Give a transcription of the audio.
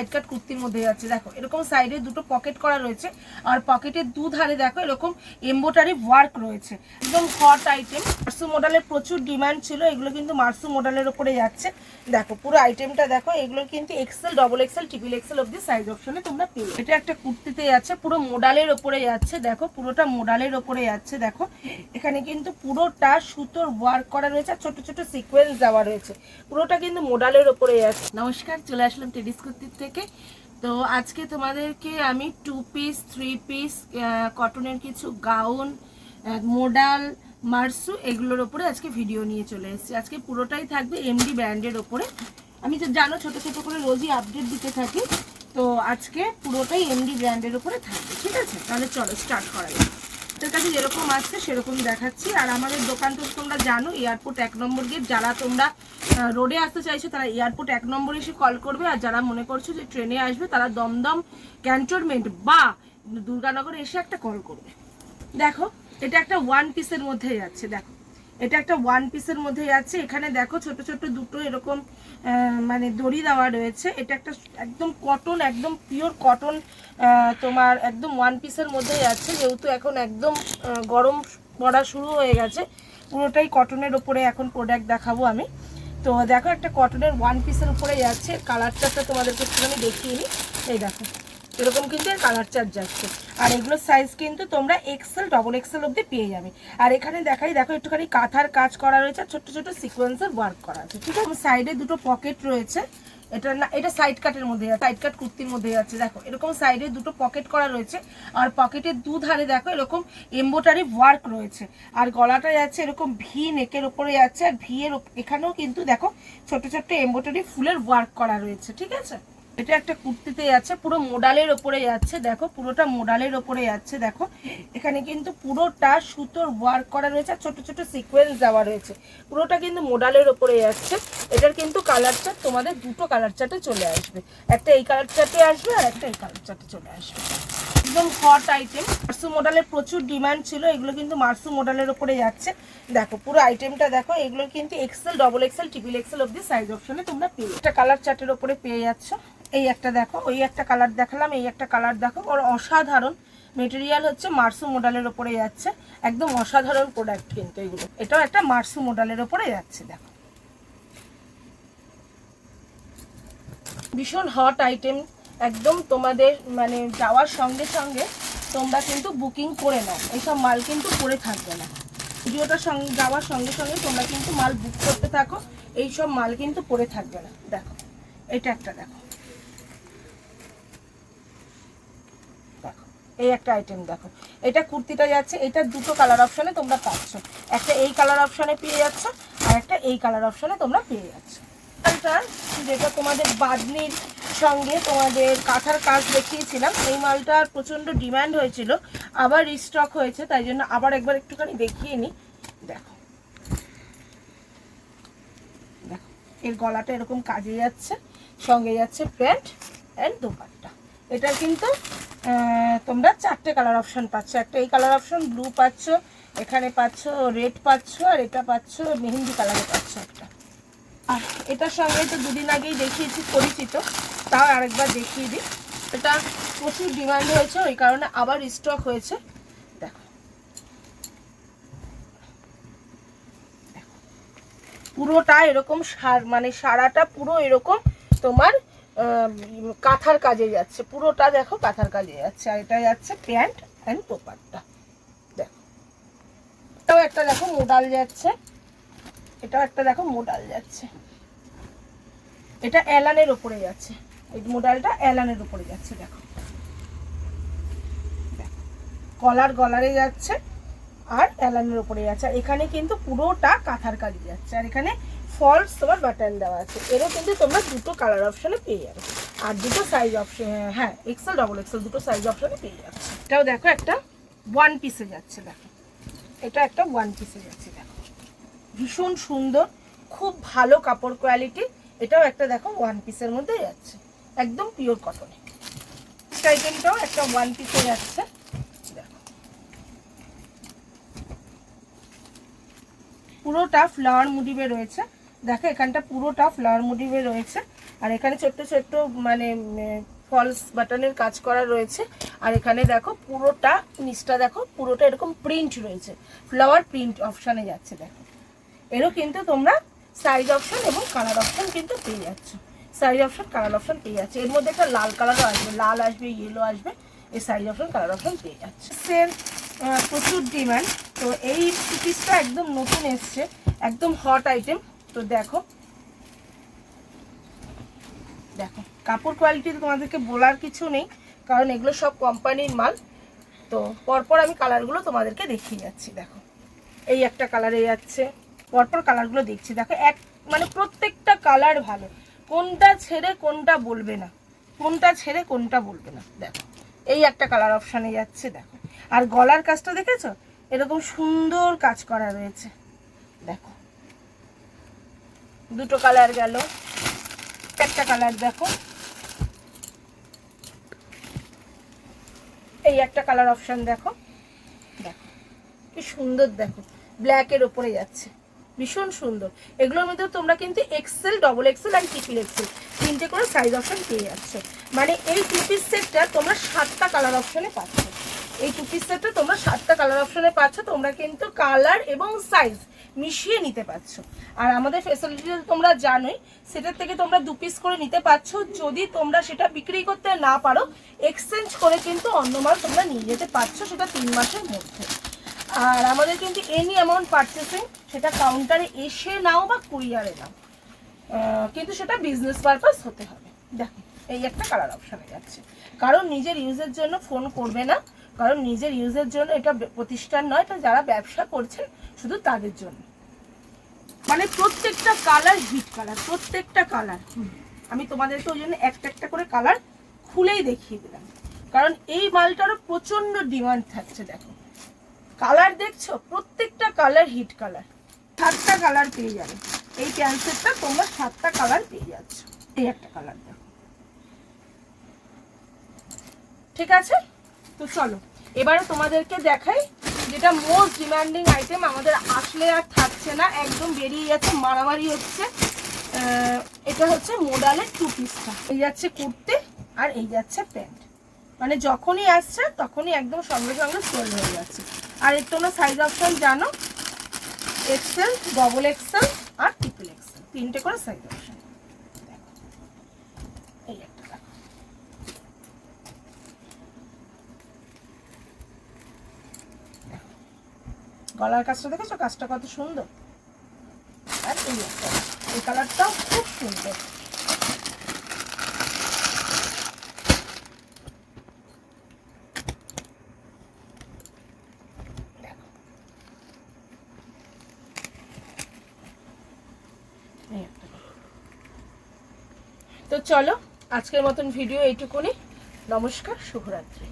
Side কাট কুর্তির মধ্যে যাচ্ছে। দেখো এরকম সাইডে দুটো পকেট করা রয়েছে, আর পকেটের দুধারে দেখো এরকম এমব্রয়ডারি ওয়ার্ক রয়েছে। একদম হট আইটেম, মার্সু মডেলের প্রচুর ডিমান্ড ছিল, এগুলো কিন্তু মার্সু মডেলের ওপরে যাচ্ছে। দেখো পুরো আইটেমটা দেখো, এগুলো কিন্তু XL, double XL, triple XL অব্দি সাইজ অপশনে তোমরা পেয়ে। এটা একটা কুর্তিতে যাচ্ছে, পুরো মোডালের ওপরে যাচ্ছে। দেখো পুরোটা মোডালের ওপরে যাচ্ছে। দেখো এখানে কিন্তু পুরোটা সুতোর ওয়ার্ক করা রয়েছে, ছোট ছোট সিকোয়েন্স দেওয়া রয়েছে, পুরোটা কিন্তু মোডালের ওপরে যাচ্ছে। নমস্কার, চলে আসলাম টেডিস কুর্তির থেকে। তো আজকে তোমাদেরকে আমি 2 পিস 3 পিস কটনের কিছু গাউন, মোডাল, মার্সু এগুলোর ওপরে আজকে ভিডিও নিয়ে চলে এসেছি। আজকে পুরোটাই থাকবে এমডি ব্র্যান্ডের ওপরে। আমি তো জানো ছোট ছোট করে রোজই আপডেট দিতে থাকি, তো আজকে পুরোটাই এমডি ব্র্যান্ডের ওপরে থাকবে। ঠিক আছে, তাহলে চলো স্টার্ট করা যাক। আপনাদের কাছে যেরকম আসছে সেরকম দেখাচ্ছি। আর আমাদের দোকান তো তোমরা জানো, এয়ারপোর্ট 1 নম্বর গেট। যারা তোমরা রোডে আসতে চাইছো তারা এয়ারপোর্ট 1 নম্বরে এসে কল করবে, আর যারা মনে করছো যে ট্রেনে আসবে তারা দমদম ক্যান্টনমেন্ট বা দুর্গানগর এসে একটা কল করবে। দেখো এটা একটা ওয়ান পিসের মধ্যে যাচ্ছে। দেখো এটা একটা ওয়ান পিসের মধ্যে যাচ্ছে। এখানে দেখো ছোট ছোট দুটো এরকম মানে দড়ি দেওয়া রয়েছে। এটা একটা একদম কটন, একদম পিওর কটন, তোমার একদম ওয়ান পিসের মধ্যে যাচ্ছে। যেহেতু এখন একদম গরম পড়া শুরু হয়ে গেছে, পুরোটাই কটনের ওপরে এখন প্রোডাক্ট দেখাবো আমি। তো দেখো একটা কটনের ওয়ান পিসের উপরে যাচ্ছে। কালারটা তোমাদেরকে একটুখানি দেখিয়ে নিই। এই দেখো এরকম কিন্তু এর কালার চার্ট যাচ্ছে। আর এগুলোর সাইজ কিন্তু তোমরা এক্সেল, ডবল এক্সেল অবধি পেয়ে যাবে। আর এখানে দেখাই, দেখো একটুখানি কাঁথার কাজ করা রয়েছে, ছোট ছোট সিকোয়েন্সের ওয়ার্ক করা আছে। ঠিক আছে, সাইডে দুটো পকেট রয়েছে। এটা না, এটা সাইড কাটের মধ্যে যাচ্ছে, সাইড কাট কুর্তির মধ্যে যাচ্ছে। দেখো এরকম সাইডে দুটো পকেট করা রয়েছে, আর পকেটের দুধারে দেখো এরকম এমব্রয়ডারি ওয়ার্ক রয়েছে। আর গলাটা যাচ্ছে এরকম ভি নেকের ওপরে যাচ্ছে, আর ভি এর এখানেও কিন্তু দেখো ছোট ছোট এমব্রয়ডারি ফুলের ওয়ার্ক করা রয়েছে। ঠিক আছে, এটা একটা কুর্তিতে যাচ্ছে, পুরো মোডালের ওপরে যাচ্ছে। দেখো পুরোটা মোডালের ওপরে যাচ্ছে। দেখো এখানে কিন্তু পুরোটা সুতোর ওয়ার্ক করা রয়েছে, ছোট ছোট সিকোয়েন্স দেওয়া রয়েছে, পুরোটা কিন্তু মোডালের ওপরে যাচ্ছে। এটার কিন্তু কালার চার্ট তোমাদের দুটো কালার চার্টে চলে আসবে, একটা এই কালার চার্টে আসবে আর একটা এই কালার চার্টে চলে আসবে। একদম হট আইটেম, মার্সু মডেলের প্রচুর ডিমান্ড ছিল, এগুলো কিন্তু মার্সু মডেলের ওপরে যাচ্ছে। দেখো পুরো আইটেমটা দেখো, এগুলো কিন্তু XL, double XL, triple XL অব্দি সাইজ অপশনে তোমরা পেয়ে। একটা কালার চার্টের ওপরে পেয়ে যাচ্ছ। এই একটা দেখো, ওই একটা কালার দেখালাম, এই একটা কালার দেখো, ওর অসাধারণ মেটেরিয়াল হচ্ছে, মার্সু মডেলের ওপরে যাচ্ছে। একদম অসাধারণ প্রোডাক্ট কিন্তু এগুলো। এটাও একটা মার্সু মডেলের ওপরে যাচ্ছে। দেখো ভীষণ হট আইটেম, একদম তোমাদের মানে যাওয়ার সঙ্গে সঙ্গে তোমরা কিন্তু বুকিং করে নাও, এইসব মাল কিন্তু পরে থাকবে না। ভিডিওটার সঙ্গে যাওয়ার সঙ্গে সঙ্গে তোমরা কিন্তু মাল বুক করতে থাকো, এইসব মাল কিন্তু পরে থাকবে না। দেখো এটা একটা দেখো, এই একটা আইটেম দেখো, এটা কুর্তিটা যাচ্ছে। এটা দুটো কালার অপশনে তোমরা পাচ্ছ, একটা এই কালার অপশনে পেয়ে যাচ্ছ, আর একটা এই কালার অপশনে তোমরা পেয়ে যাচ্ছ। যেটা তোমাদের বাদনির সঙ্গে তোমাদের কাঁথার কাজ দেখিয়েছিলাম, এই মালটার প্রচণ্ড ডিমান্ড হয়েছিল, আবার রিস্টক হয়েছে, তাই জন্য আবার একবার একটুখানি দেখিয়ে নিই। দেখো দেখো এর গলাটা এরকম কাজে যাচ্ছে, সঙ্গে যাচ্ছে প্যান্ট অ্যান্ড দোপাট্টা। এটা কিন্তু তোমরা 4টে কালার অপশন পাচ্ছ, একটা এই কালার অপশন, ব্লু পাচ্ছ, এখানে পাচ্ছ রেড পাচ্ছ, আর এটা পাচ্ছ মেহেন্দি কালারে পাচ্ছ একটা। আর এটার সঙ্গে তো দুদিন আগেই দেখিয়েছি পরিচিত, তাও আরেকবার দেখিয়ে দিই। এটা প্রচুর ডিমান্ড হয়েছে, ওই কারণে আবার স্টক হয়েছে। দেখো পুরোটা এরকম মানে সারাটা পুরো এরকম তোমার কাঁথার কাজে যাচ্ছে, পুরোটা দেখো কাঁথার কাজে যাচ্ছে। আর এটা যাচ্ছে প্যান্ট অ্যান্ড দোপাট্টা। দেখো এটাও একটা দেখো মোডাল যাচ্ছে, এটাও একটা দেখো মোডাল যাচ্ছে। এটা অ্যালানের ওপরে যাচ্ছে, এই মোডালটা অ্যালানের ওপরে যাচ্ছে। দেখো কলার গলারে যাচ্ছে, আর অ্যালানের ওপরে যাচ্ছে। আর এখানে কিন্তু পুরোটা কাঁথার কাজে যাচ্ছে, আর এখানে ফলস তোমার বাটন দেওয়া আছে। এরও কিন্তু তোমরা দুটো কালার অপশনে পেয়ে যাবে, আর দুটো সাইজ অপশন, হ্যাঁ এক্সেল, ডবল এক্সেল দুটো সাইজ অপশনে পেয়ে যাচ্ছে। এটাও দেখো একটা ওয়ান পিসে যাচ্ছে। দেখো এটা একটা ওয়ান পিসে যাচ্ছে। দেখো ভীষণ সুন্দর, খুব ভালো কাপড় কোয়ালিটি। এটাও একটা দেখো ওয়ান পিসের মধ্যে যাচ্ছে, একদম পিওর কটনে। আইটেমটাও একটা ওয়ান পিসে যাচ্ছে। দেখো পুরোটা ফ্লাওয়ার মোটিভে রয়েছে। দেখো এখানটা পুরোটা ফ্লাওয়ার মোটিভে রয়েছে, আর এখানে ছোট্ট ছোট্ট মানে ফলস বাটনের কাজ করা রয়েছে। আর এখানে দেখো পুরোটা নিচটা দেখো পুরোটা এরকম প্রিন্ট রয়েছে, ফ্লাওয়ার প্রিন্ট অপশানে যাচ্ছে। দেখো এরও কিন্তু তোমরা সাইজ অপশন এবং কালার অপশন কিন্তু পেয়ে যাচ্ছ, সাইজ অপশন কালার অপশন পেয়ে যাচ্ছে। এর মধ্যে একটা লাল কালারও আসবে, লাল আসবে, ইয়েলো আসবে, এই সাইজ অপশন কালার অপশন পেয়ে যাচ্ছে। সেল প্রচুর ডিমান্ড। তো এই পিসটা একদম নতুন এসছে, একদম হট আইটেম। তো দেখো দেখো কাপড় কোয়ালিটি তো তোমাদেরকে বলার কিছু নেই, কারণ এগুলো সব কোম্পানির মাল। তো পরপর আমি কালারগুলো তোমাদেরকে দেখিয়ে যাচ্ছি। দেখো এই একটা কালারে যাচ্ছে, পরপর কালারগুলো দেখছি। দেখো এক মানে প্রত্যেকটা কালার ভালো, কোনটা ছেড়ে কোনটা বলবে না, কোনটা ছেড়ে কোনটা বলবে না। দেখো এই একটা কালার অপশানে যাচ্ছে। দেখো আর গলার কাজটা দেখেছো, এরকম সুন্দর কাজ করা রয়েছে। দেখো দুটো কালার গেল, একটা কালার দেখো, এই একটা কালার অপশান দেখো। দেখো কি সুন্দর, দেখো ব্ল্যাকের ওপরে যাচ্ছে, ভীষণ সুন্দর। এগুলোর মধ্যে তোমরা কিন্তু এক্সেল, ডবল এক্সেল আর ট্রিপল এক্সেল তিনটে করে সাইজ অপশন পেয়ে যাচ্ছ। মানে এই টু পিস সেটটা তোমরা 7টা কালার অপশনে পাচ্ছ। এই টু পিস সেটটা তোমরা 7টা কালার অপশনে পাচ্ছ। তোমরা কিন্তু কালার এবং সাইজ মিশিয়ে নিতে পারছো। আর আমাদের ফ্যাসিলিটি তোমরা জানোই, সেটার থেকে তোমরা 2 পিস করে নিতে পারছো। যদি তোমরা সেটা বিক্রি করতে না পারো, এক্সচেঞ্জ করে কিন্তু অন্য মাল তোমরা নিয়ে যেতে পারছো, সেটা 3 মাসের মধ্যে। আর আমাদের কিন্তু এনি অ্যামাউন্ট পারচেসিং, সেটা কাউন্টারে এসে নাও বা কুরিয়ারে নাও, কিন্তু সেটা বিজনেস পারপাস হতে হবে। দেখো এই একটা কালার অপশানে যাচ্ছে। কারণ নিজের ইউজের জন্য ফোন করবে না, কারণ নিজের ইউজের জন্য এটা প্রতিষ্ঠান নয়, এটা যারা ব্যবসা করছেন শুধু তাদের জন্য। মানে প্রত্যেকটা কালার হিট কালার, প্রত্যেকটা কালার। আমি তোমাদেরকে ওই জন্য একটা একটা করে কালার খুলেই দেখিয়ে দিলাম, কারণ এই মালটারও প্রচণ্ড ডিমান্ড থাকছে। দেখো কালার দেখছো, প্রত্যেকটা কালার হিট কালার। 7টা কালার পেয়ে যাবে এই ক্যান্সেটটা, তোমরা 7টা কালার পেয়ে যাচ্ছ। এই একটা কালার দেখো, ঠিক আছে। তো চলো এবারে তোমাদেরকে দেখাই যেটা মোস্ট ডিমান্ডিং আইটেম, আমাদের আসলে আর থাকছে না, একদম বেরিয়ে যাচ্ছে, মারামারি হচ্ছে। এটা হচ্ছে মোডালের 2 পিসটা। এই যাচ্ছে কুর্তি আর এই যাচ্ছে প্যান্ট, মানে যখনই আসছে তখনই একদম সঙ্গে সঙ্গে সোল্ড হয়ে যাচ্ছে। আর এর তোমরা সাইজ অপশন জানো, এক্সেল, ডবল এক্সেল আর ট্রিপল এক্সেল, 3টে করে সাইজ অপশন। এই একটা দেখো, গলার কাজটা দেখেছো, কাজটা কত সুন্দর। আর এই একটা, এই কালারটাও খুব সুন্দর। তো চলো আজকের মতন ভিডিও এইটুকুনি। নমস্কার, শুভরাত্রি।